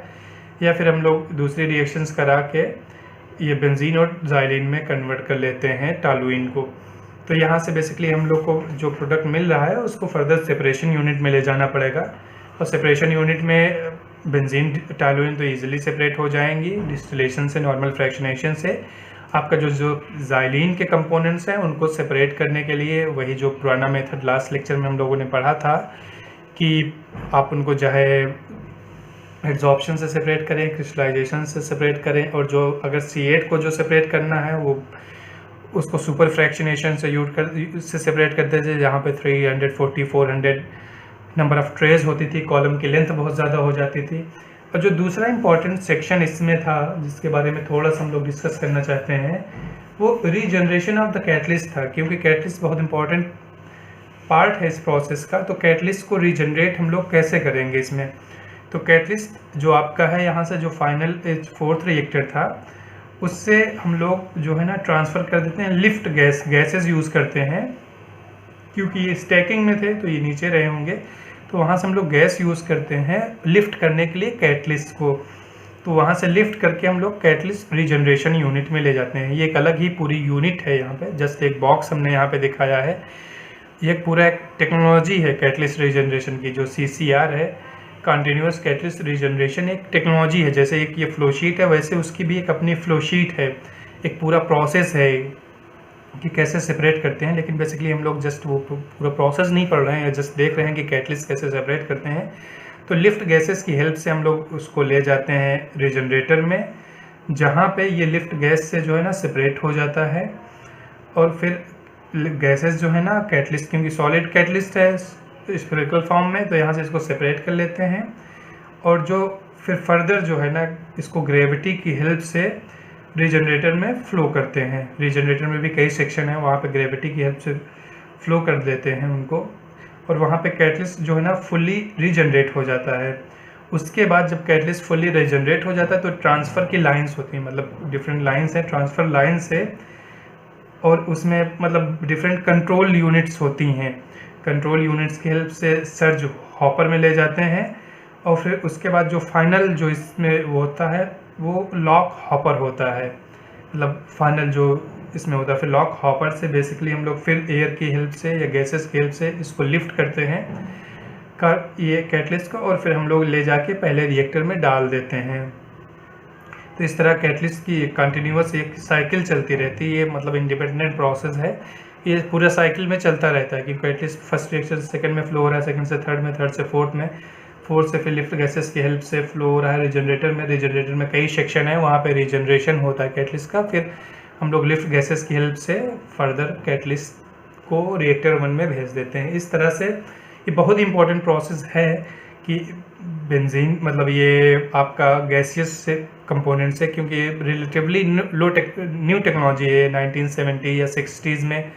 या फिर हम लोग दूसरी रिएक्शंस करा के ये बेंजीन और ज़ाइलिन में कन्वर्ट कर लेते हैं टॉलुइन को। तो यहाँ से बेसिकली हम लोग को जो प्रोडक्ट मिल रहा है उसको फर्दर सेपरेशन यूनिट में ले जाना पड़ेगा, और सेपरेशन यूनिट में बेंजीन टॉलुइन तो ईजिली सेपरेट हो जाएंगी डिस्टिलेशन से, नॉर्मल फ्रैक्शनेशन से। आपका जो ज़ाइलिन के कंपोनेंट्स हैं उनको सेपरेट करने के लिए वही जो पुराना मेथड लास्ट लेक्चर में हम लोगों ने पढ़ा था कि आप उनको चाहे एड्जॉर्प्शन से सेपरेट करें, क्रिस्टलाइजेशन से सेपरेट करें, और जो अगर C8 को जो सेपरेट करना है वो उसको सुपर फ्रैक्शनेशन से सेपरेट करते थे, जहाँ पे 340, 400 नंबर ऑफ़ ट्रेज होती थी, कॉलम की लेंथ बहुत ज़्यादा हो जाती थी। और जो दूसरा इम्पॉर्टेंट सेक्शन इसमें था जिसके बारे में थोड़ा सा हम लोग डिस्कस करना चाहते हैं, वो रीजनरेशन ऑफ द कैटलिस्ट था, क्योंकि कैटलिस्ट बहुत इंपॉर्टेंट पार्ट है इस प्रोसेस का। तो कैटलिस्ट को रीजनरेट हम लोग कैसे करेंगे इसमें? तो कैटलिस्ट जो आपका है यहाँ से जो फाइनल 4th रिएक्टर था, उससे हम लोग जो है ना ट्रांसफ़र कर देते हैं लिफ्ट गैसेस यूज़ करते हैं, क्योंकि ये स्टैकिंग में थे तो ये नीचे रहे होंगे, तो वहाँ से हम लोग गैस यूज़ करते हैं लिफ्ट करने के लिए कैटलिस्ट को। तो वहाँ से लिफ्ट करके हम लोग कैटलिस्ट रीजनरेशन यूनिट में ले जाते हैं। ये एक अलग ही पूरी यूनिट है, यहाँ पे जस्ट एक बॉक्स हमने यहाँ पे दिखाया है। ये पूरा एक टेक्नोलॉजी है कैटलिस्ट रीजनरेशन की, जो CCR है, कंटिन्यूस कैटलिस्ट रीजनरेशन, एक टेक्नोलॉजी है। जैसे एक ये फ्लो शीट है, वैसे उसकी भी एक अपनी फ्लो शीट है, एक पूरा प्रोसेस है कि कैसे सेपरेट करते हैं। लेकिन बेसिकली हम लोग जस्ट वो पूरा प्रोसेस नहीं पढ़ रहे हैं, जस्ट देख रहे हैं कि कैटलिस्ट कैसे सेपरेट करते हैं। तो लिफ्ट गैसेस की हेल्प से हम लोग उसको ले जाते हैं रीजनरेटर में, जहाँ पे ये लिफ्ट गैस से जो है ना सेपरेट हो जाता है। और फिर गैसेस जो है ना कैटलिस्ट, क्योंकि सॉलिड कैटलिस्ट है स्फेरिकल फॉर्म में, तो यहाँ से इसको सेपरेट कर लेते हैं। और जो फिर फर्दर जो है ना इसको ग्रेविटी की हेल्प से रीजनरेटर में फ़्लो करते हैं। रीजनरेटर में भी कई सेक्शन है, वहाँ पे ग्रेविटी की हेल्प से फ़्लो कर देते हैं उनको, और वहाँ पे कैटलिस्ट जो है ना फुली रीजनरेट हो जाता है। उसके बाद जब कैटलिस्ट फुली रीजनरेट हो जाता है तो ट्रांसफ़र की लाइंस होती हैं, मतलब डिफरेंट लाइंस हैं ट्रांसफ़र लाइंस से, और उसमें मतलब डिफरेंट कंट्रोल यूनिट्स होती हैं। कंट्रोल यूनिट्स की हेल्प से सर्ज हॉपर में ले जाते हैं, और फिर उसके बाद जो फाइनल जो इसमें वो होता है वो लॉक हॉपर होता है, मतलब फाइनल जो इसमें होता है। फिर लॉक हॉपर से बेसिकली हम लोग फिर एयर की हेल्प से या गैसेस की हेल्प से इसको लिफ्ट करते हैं ये कैटलिस्ट को, और फिर हम लोग ले जाके पहले रिएक्टर में डाल देते हैं। तो इस तरह कैटलिस्ट की कंटिन्यूस एक साइकिल चलती रहती है, ये मतलब इंडिपेंडेंट प्रोसेस है, ये पूरा साइकिल में चलता रहता है कि कैटलिस्ट फर्स्ट रिएक्टर से सेकंड में फ्लो हो रहा है, सेकंड से थर्ड में, थर्ड से फोर्थ में, फोर्थ से फिर लिफ्ट गैसेस की हेल्प से फ्लो हो रहा है रीजनरेटर में। रीजनरेटर में कई सेक्शन है, वहाँ पे रीजनरेशन होता है कैटलिस्ट का, फिर हम लोग लिफ्ट गैसेस की हेल्प से फर्दर कैटलिस्ट को रिएक्टर 1 में भेज देते हैं। इस तरह से ये बहुत ही इंपॉर्टेंट प्रोसेस है कि बेंजीन मतलब ये आपका गैसियस से कंपोनेंट से, क्योंकि रिलेटिवली न्यू टेक्नोलॉजी है, 1970 या 60s में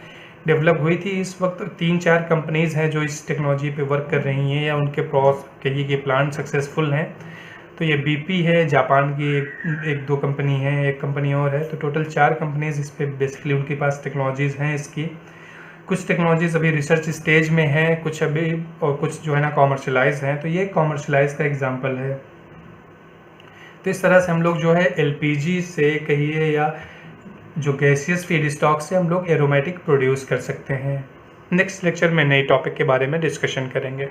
डेवलप हुई थी। इस वक्त 3-4 कंपनीज़ हैं जो इस टेक्नोलॉजी पे वर्क कर रही हैं या उनके कहिए कि प्लांट सक्सेसफुल हैं। तो ये BP है, जापान की एक 2 कंपनी है, एक कंपनी और है, तो टोटल 4 कंपनीज़ इस पे बेसिकली उनके पास टेक्नोलॉजीज़ हैं इसकी। कुछ टेक्नोलॉजीज़ अभी रिसर्च स्टेज में है, कुछ अभी, और कुछ जो है ना कॉमर्शलाइज हैं। तो ये कॉमर्शलाइज का एग्जांपल है। तो इस तरह से हम लोग जो है LPG से कहिए या जो गैसियस फीड स्टॉक से हम लोग एरोमेटिक प्रोड्यूस कर सकते हैं। नेक्स्ट लेक्चर में नए टॉपिक के बारे में डिस्कशन करेंगे।